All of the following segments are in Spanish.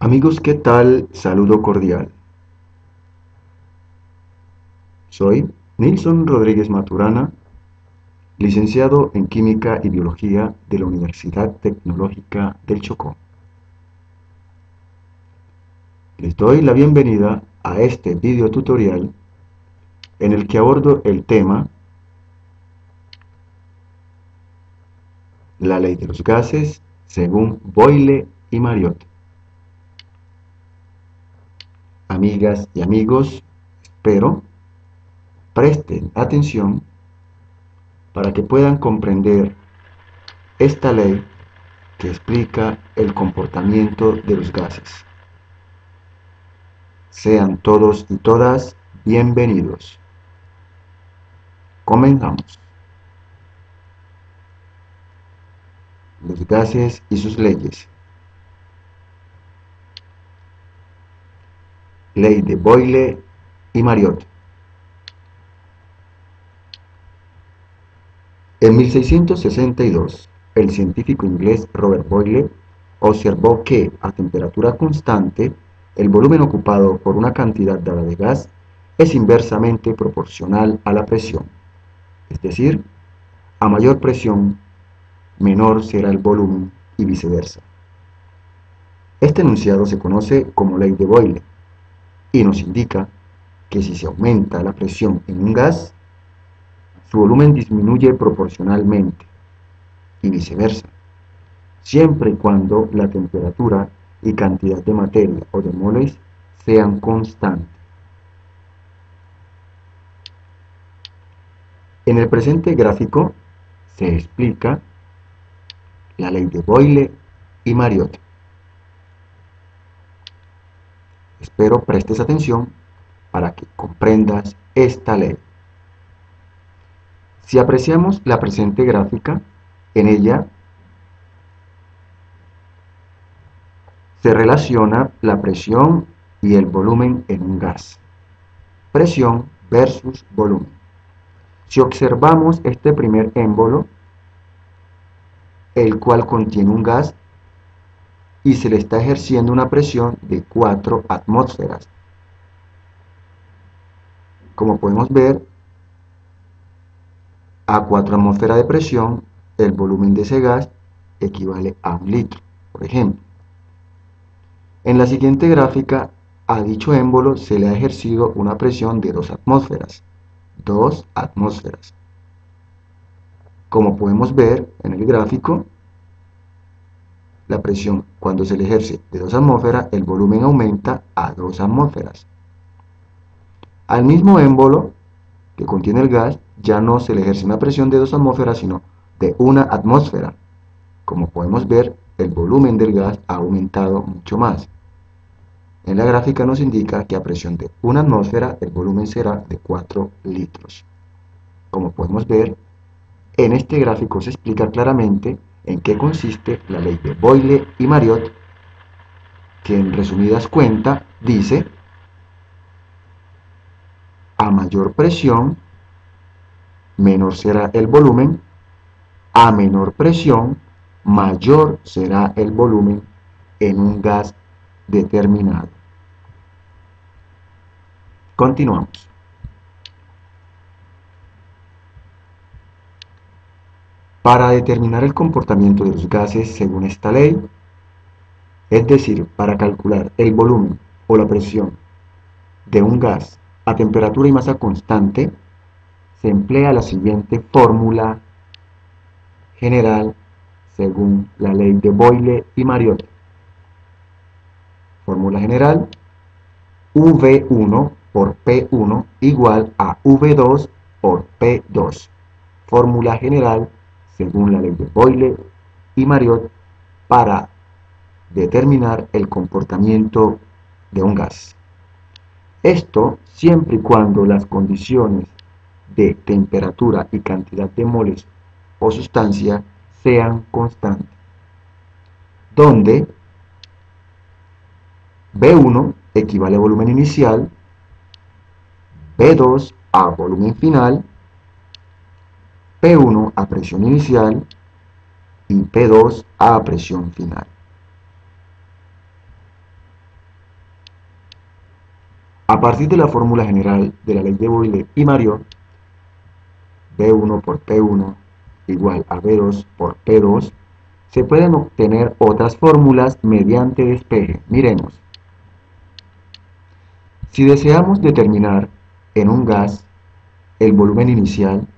Amigos, ¿qué tal? Saludo cordial. Soy Nilson Rodríguez Maturana, licenciado en Química y Biología de la Universidad Tecnológica del Chocó. Les doy la bienvenida a este video tutorial en el que abordo el tema la ley de los gases según Boyle y Mariotte. Amigas y amigos, espero presten atención para que puedan comprender esta ley que explica el comportamiento de los gases. Sean todos y todas bienvenidos. Comenzamos. Los gases y sus leyes. Ley de Boyle y Mariotte. En 1662, el científico inglés Robert Boyle observó que, a temperatura constante, el volumen ocupado por una cantidad dada de gas es inversamente proporcional a la presión. Es decir, a mayor presión, menor será el volumen y viceversa. Este enunciado se conoce como ley de Boyle y nos indica que si se aumenta la presión en un gas, su volumen disminuye proporcionalmente y viceversa, siempre y cuando la temperatura y cantidad de materia o de moles sean constantes. En el presente gráfico se explica la ley de Boyle y Mariotte. Espero prestes atención para que comprendas esta ley. Si apreciamos la presente gráfica, en ella se relaciona la presión y el volumen en un gas. Presión versus volumen. Si observamos este primer émbolo, el cual contiene un gas y se le está ejerciendo una presión de 4 atmósferas. Como podemos ver, a 4 atmósferas de presión, el volumen de ese gas equivale a 1 litro, por ejemplo. En la siguiente gráfica, a dicho émbolo se le ha ejercido una presión de 2 atmósferas. 2 atmósferas. Como podemos ver en el gráfico, la presión cuando se le ejerce de 2 atmósferas, el volumen aumenta a 2 atmósferas. Al mismo émbolo que contiene el gas, ya no se le ejerce una presión de 2 atmósferas, sino de 1 atmósfera. Como podemos ver, el volumen del gas ha aumentado mucho más. En la gráfica nos indica que a presión de 1 atmósfera, el volumen será de 4 litros. Como podemos ver, en este gráfico se explica claramente en qué consiste la ley de Boyle y Mariotte, que en resumidas cuentas dice: a mayor presión, menor será el volumen; a menor presión, mayor será el volumen en un gas determinado. Continuamos. Para determinar el comportamiento de los gases según esta ley, es decir, para calcular el volumen o la presión de un gas a temperatura y masa constante, se emplea la siguiente fórmula general según la ley de Boyle y Mariotte. Fórmula general: V1 por P1 igual a V2 por P2. Fórmula general según la ley de Boyle y Mariotte para determinar el comportamiento de un gas. Esto siempre y cuando las condiciones de temperatura y cantidad de moles o sustancia sean constantes, donde V1 equivale a volumen inicial, P2 a volumen final, P1 a presión inicial y P2 a presión final. A partir de la fórmula general de la ley de Boyle y Mariot, B1 por P1 igual a B2 por P2, se pueden obtener otras fórmulas mediante despeje. Miremos. Si deseamos determinar en un gas el volumen inicial,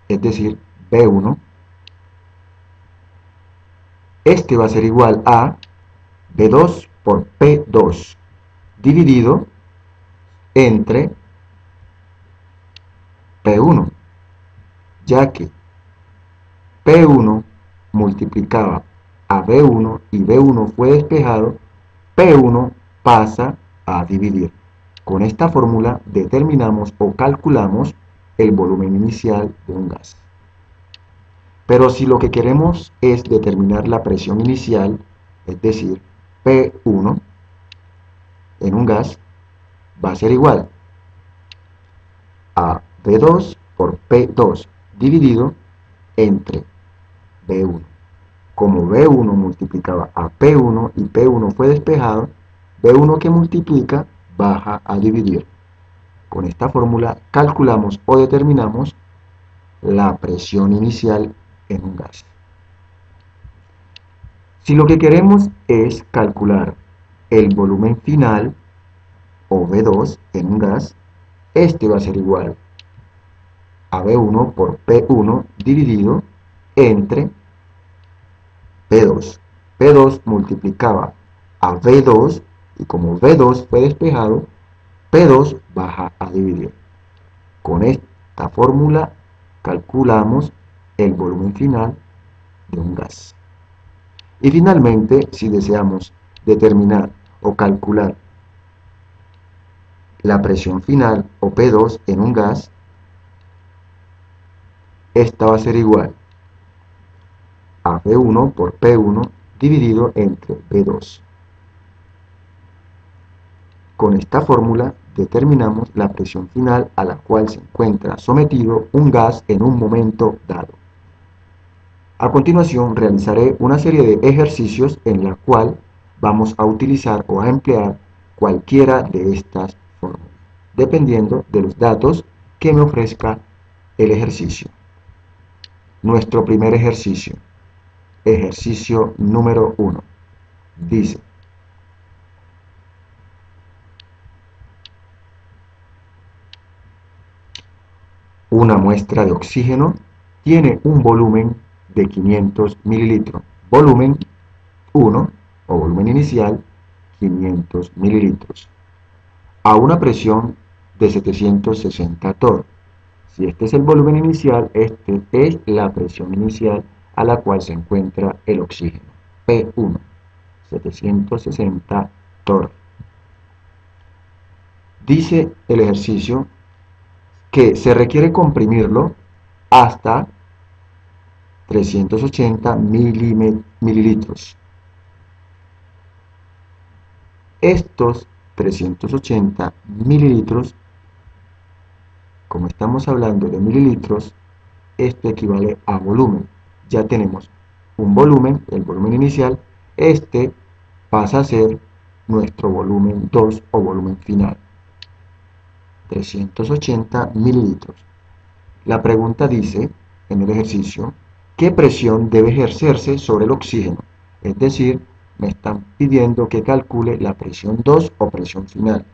es decir, B1, este va a ser igual a B2 por P2 dividido entre P1, ya que P1 multiplicaba a B1 y B1 fue despejado, P1 pasa a dividir. Con esta fórmula determinamos o calculamos el volumen inicial de un gas. Pero si lo que queremos es determinar la presión inicial, es decir, P1 en un gas, va a ser igual a B2 por P2 dividido entre B1. Como B1 multiplicaba a P1 y P1 fue despejado, B1 que multiplica baja a dividir. Con esta fórmula calculamos o determinamos la presión inicial en un gas. Si lo que queremos es calcular el volumen final, o V2 en un gas, este va a ser igual a V1 por P1 dividido entre P2. P2 multiplicaba a V2 y como V2 fue despejado, P2 baja a dividir. Con esta fórmula calculamos el volumen final de un gas. Y finalmente, si deseamos determinar o calcular la presión final o P2 en un gas, esta va a ser igual a V1 por P1 dividido entre V2. Con esta fórmula determinamos la presión final a la cual se encuentra sometido un gas en un momento dado. A continuación realizaré una serie de ejercicios en la cual vamos a utilizar o a emplear cualquiera de estas fórmulas, dependiendo de los datos que me ofrezca el ejercicio. Nuestro primer ejercicio, ejercicio número 1, dice: una muestra de oxígeno tiene un volumen de 500 mililitros. Volumen 1 o volumen inicial, 500 mililitros. A una presión de 760 torr. Si este es el volumen inicial, este es la presión inicial a la cual se encuentra el oxígeno. P1, 760 torr. Dice el ejercicio que se requiere comprimirlo hasta 380 mililitros. Estos 380 mililitros, como estamos hablando de mililitros, esto equivale a volumen. Ya tenemos un volumen, el volumen inicial, este pasa a ser nuestro volumen 2 o volumen final. 380 mililitros. La pregunta dice, en el ejercicio, ¿qué presión debe ejercerse sobre el oxígeno? Es decir, me están pidiendo que calcule la presión 2 o presión final.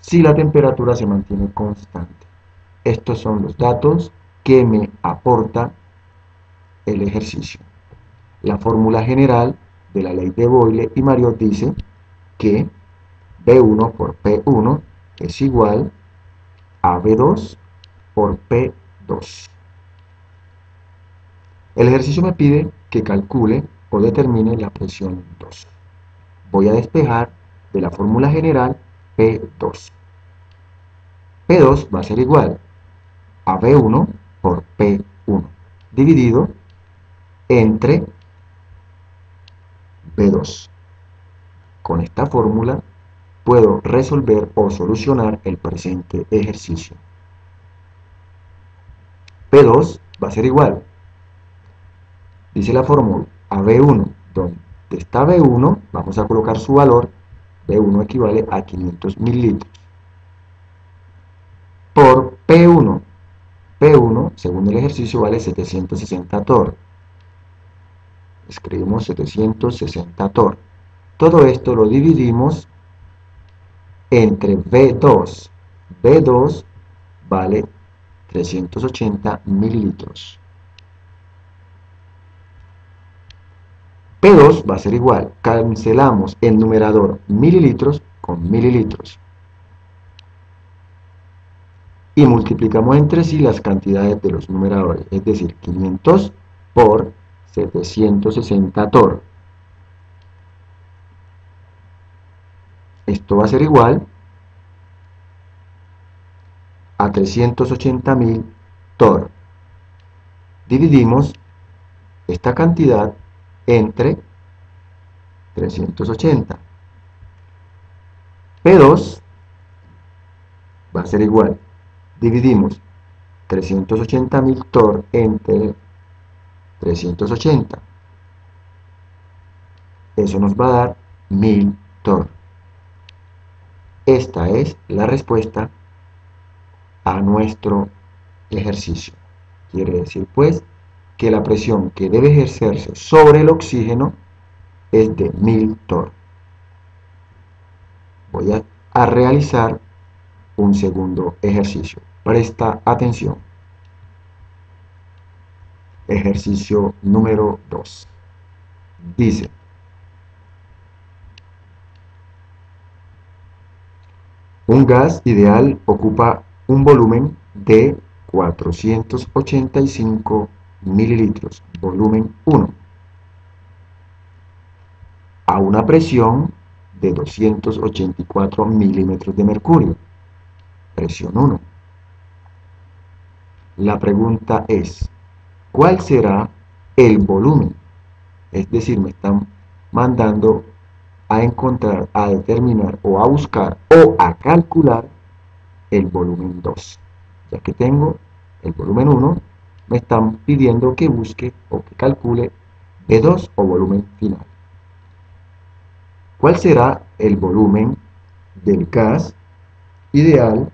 Si la temperatura se mantiene constante. Estos son los datos que me aporta el ejercicio. La fórmula general de la ley de Boyle y Mariot dice que B1 por P1 es igual a B2 por P2. El ejercicio me pide que calcule o determine la presión 2. Voy a despejar de la fórmula general P2. P2 va a ser igual a B1 por P1 dividido entre B2. Con esta fórmula puedo resolver o solucionar el presente ejercicio. P2 va a ser igual, dice la fórmula, a B1, donde de esta B1 vamos a colocar su valor. B1 equivale a 500 mililitros por P1. P1, según el ejercicio, vale 760 torr. Escribimos 760 torr. Todo esto lo dividimos entre B2. B2 vale 380 mililitros. P2 va a ser igual, cancelamos el numerador mililitros con mililitros y multiplicamos entre sí las cantidades de los numeradores, es decir, 500 por 760 torr. Esto va a ser igual a 380.000 torr. Dividimos esta cantidad entre 380. P2 va a ser igual. Dividimos 380.000 torr entre 380. Eso nos va a dar 1000 torr. Esta es la respuesta a nuestro ejercicio. Quiere decir pues que la presión que debe ejercerse sobre el oxígeno es de 1000 torr. Voy a realizar un segundo ejercicio. Presta atención. Ejercicio número 2. Dice: un gas ideal ocupa un volumen de 485 mililitros, volumen 1, a una presión de 284 milímetros de mercurio, presión 1. La pregunta es, ¿cuál será el volumen? Es decir, me están mandando a encontrar, a determinar o a buscar o a calcular el volumen 2. Ya que tengo el volumen 1, me están pidiendo que busque o que calcule B2 o volumen final. ¿Cuál será el volumen del gas ideal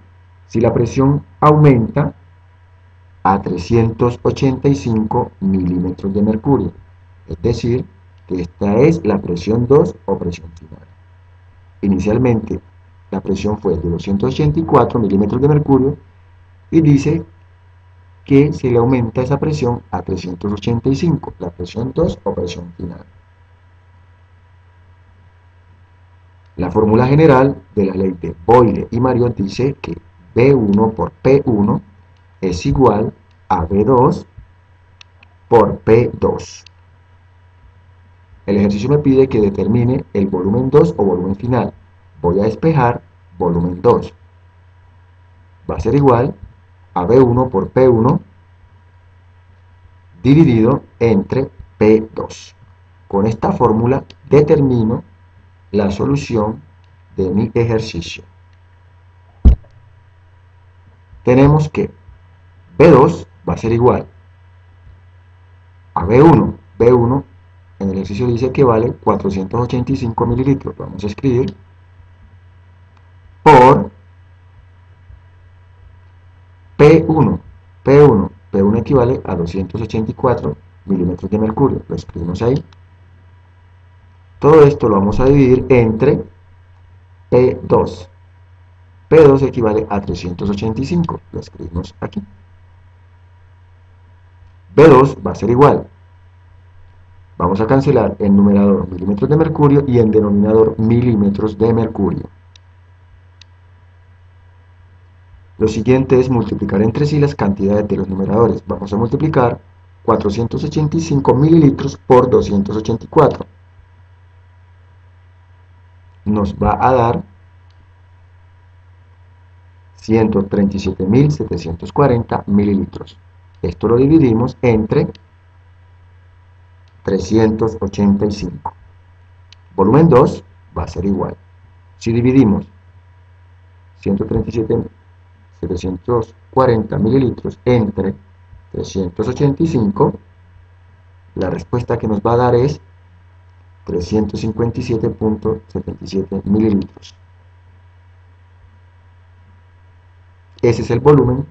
si la presión aumenta a 385 milímetros de mercurio? Es decir, que esta es la presión 2 o presión final. Inicialmente la presión fue de 284 milímetros de mercurio y dice que se le aumenta esa presión a 385, la presión 2 o presión final. La fórmula general de la ley de Boyle y Mariotte dice que B1 por P1 es igual a B2 por P2. El ejercicio me pide que determine el volumen 2 o volumen final. Voy a despejar volumen 2. Va a ser igual a B1 por P1 dividido entre P2. Con esta fórmula determino la solución de mi ejercicio. Tenemos que B2 va a ser igual a B1. B1 en el ejercicio dice que vale 485 mililitros. Vamos a escribir por P1. P1 equivale a 284 milímetros de mercurio. Lo escribimos ahí. Todo esto lo vamos a dividir entre P2. P2 equivale a 385. Lo escribimos aquí. B2 va a ser igual. Vamos a cancelar en numerador milímetros de mercurio y en denominador milímetros de mercurio. Lo siguiente es multiplicar entre sí las cantidades de los numeradores. Vamos a multiplicar 485 mililitros por 284. Nos va a dar 137.740 mililitros. Esto lo dividimos entre 385. Volumen 2 va a ser igual. Si dividimos 137.740 mililitros entre 385, la respuesta que nos va a dar es 357.77 mililitros. Ese es el volumen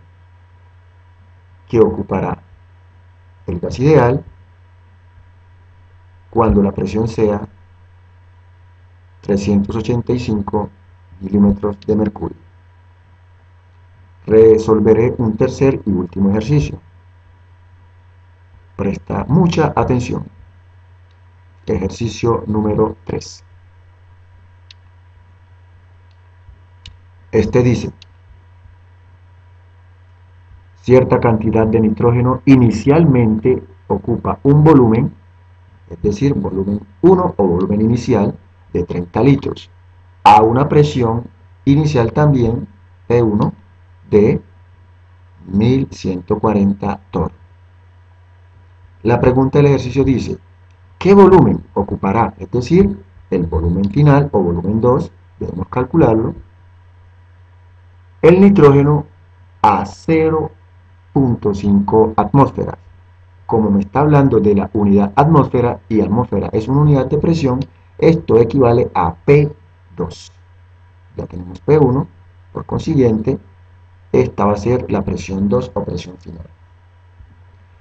que ocupará el gas ideal cuando la presión sea 385 milímetros de mercurio. Resolveré un tercer y último ejercicio. Presta mucha atención. Ejercicio número 3. Este dice: cierta cantidad de nitrógeno inicialmente ocupa un volumen, es decir, volumen 1 o volumen inicial de 30 litros, a una presión inicial también P1 de 1140 torr. La pregunta del ejercicio dice: ¿qué volumen ocupará? Es decir, el volumen final o volumen 2, debemos calcularlo, el nitrógeno a 0.5 atmósferas. Como me está hablando de la unidad atmósfera y atmósfera es una unidad de presión, esto equivale a P2. Ya tenemos P1, por consiguiente, esta va a ser la presión 2 o presión final.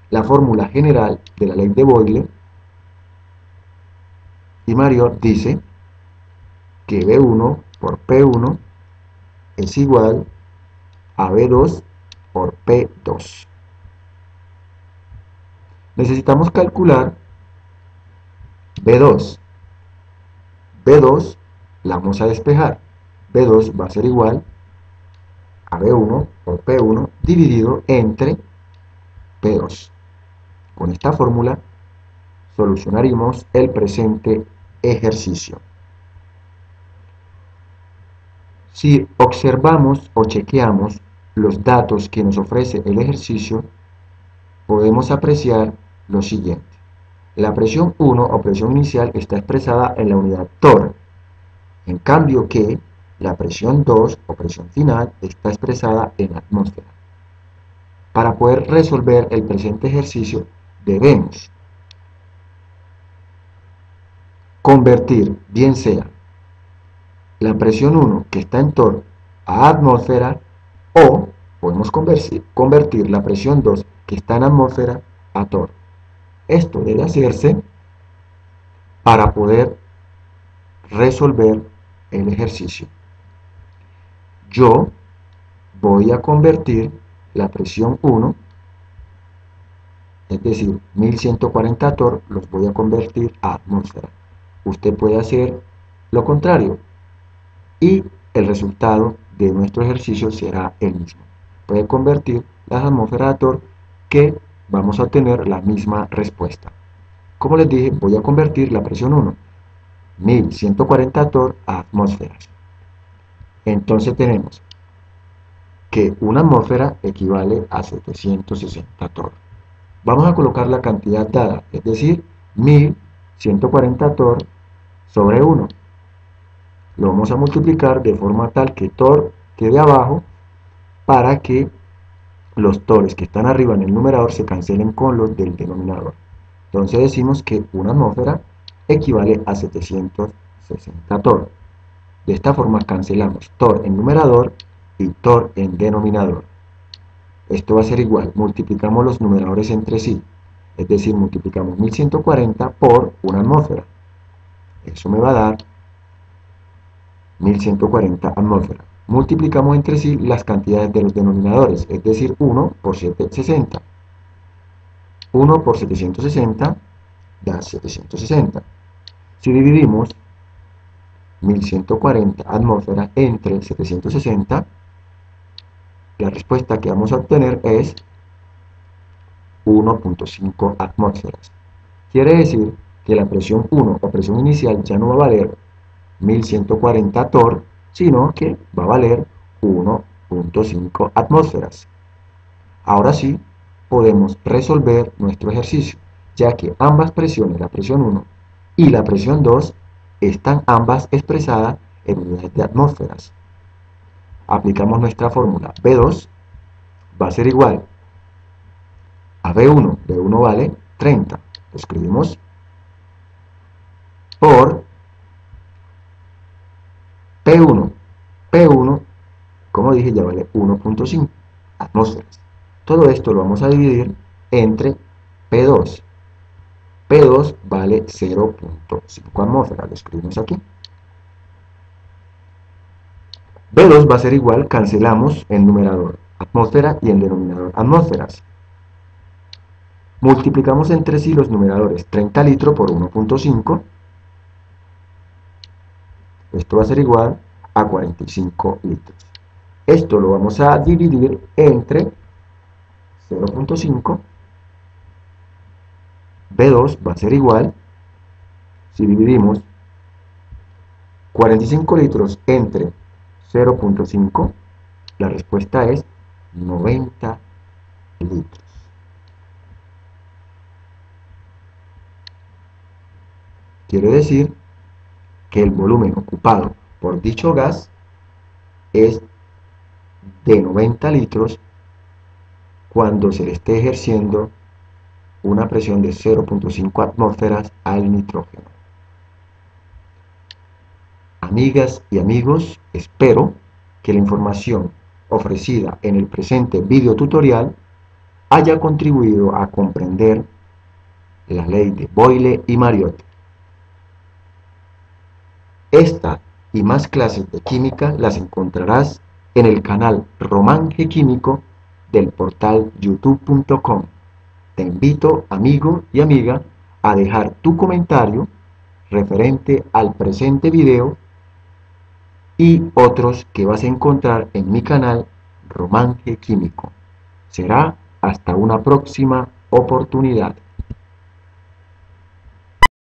La fórmula general de la ley de Boyle y Mariotte dice que B1 por P1 es igual a B2 por P2. Necesitamos calcular B2. B2 la vamos a despejar. B2 va a ser igual a B1 por P1 dividido entre P2. Con esta fórmula solucionaremos el presente ejercicio. Si observamos o chequeamos los datos que nos ofrece el ejercicio, podemos apreciar lo siguiente. La presión 1 o presión inicial está expresada en la unidad torr, en cambio que la presión 2 o presión final está expresada en atmósfera. Para poder resolver el presente ejercicio debemos convertir, bien sea la presión 1 que está en torr a atmósfera, o podemos convertir la presión 2 que está en atmósfera a torr. Esto debe hacerse para poder resolver el ejercicio. Yo voy a convertir la presión 1, es decir, 1140 torr, los voy a convertir a atmósfera. Usted puede hacer lo contrario y el resultado de nuestro ejercicio será el mismo. Puede convertir las atmósferas a torr, que vamos a obtener la misma respuesta. Como les dije, voy a convertir la presión 1, 1140 torr, a atmósferas. Entonces tenemos que una atmósfera equivale a 760 torr. Vamos a colocar la cantidad dada, es decir, 1140 torr sobre 1. Lo vamos a multiplicar de forma tal que torr quede abajo, para que los torres que están arriba en el numerador se cancelen con los del denominador. Entonces decimos que una atmósfera equivale a 760 torr. De esta forma cancelamos torr en numerador y torr en denominador. Esto va a ser igual, multiplicamos los numeradores entre sí, es decir, multiplicamos 1140 por una atmósfera. Eso me va a dar 1140 atmósferas. Multiplicamos entre sí las cantidades de los denominadores, es decir, 1 por 760. 1 por 760 da 760. Si dividimos 1140 atmósferas entre 760, la respuesta que vamos a obtener es 1.5 atmósferas. Quiere decir que la presión 1 o presión inicial ya no va a valer 1140 torr, sino que va a valer 1.5 atmósferas. Ahora sí, podemos resolver nuestro ejercicio, ya que ambas presiones, la presión 1 y la presión 2, están ambas expresadas en unidades de atmósferas. Aplicamos nuestra fórmula. B2 va a ser igual a B1. B1 vale 30. Lo escribimos por P1. P1, como dije, ya vale 1.5 atmósferas. Todo esto lo vamos a dividir entre P2. P2 vale 0.5 atmósferas, lo escribimos aquí. B2 va a ser igual, cancelamos en numerador atmósfera y en denominador atmósferas. Multiplicamos entre sí los numeradores 30 litros por 1.5. Esto va a ser igual a 45 litros. Esto lo vamos a dividir entre 0.5. B2 va a ser igual, si dividimos 45 litros entre 0.5, la respuesta es 90 litros. Quiere decir que el volumen ocupado por dicho gas es de 90 litros cuando se le esté ejerciendo una presión de 0.5 atmósferas al nitrógeno. Amigas y amigos, espero que la información ofrecida en el presente video tutorial haya contribuido a comprender la ley de Boyle y Mariotti. Esta y más clases de química las encontrarás en el canal Romance Químico del portal youtube.com. Te invito, amigo y amiga, a dejar tu comentario referente al presente video y otros que vas a encontrar en mi canal Romance Químico. Será hasta una próxima oportunidad.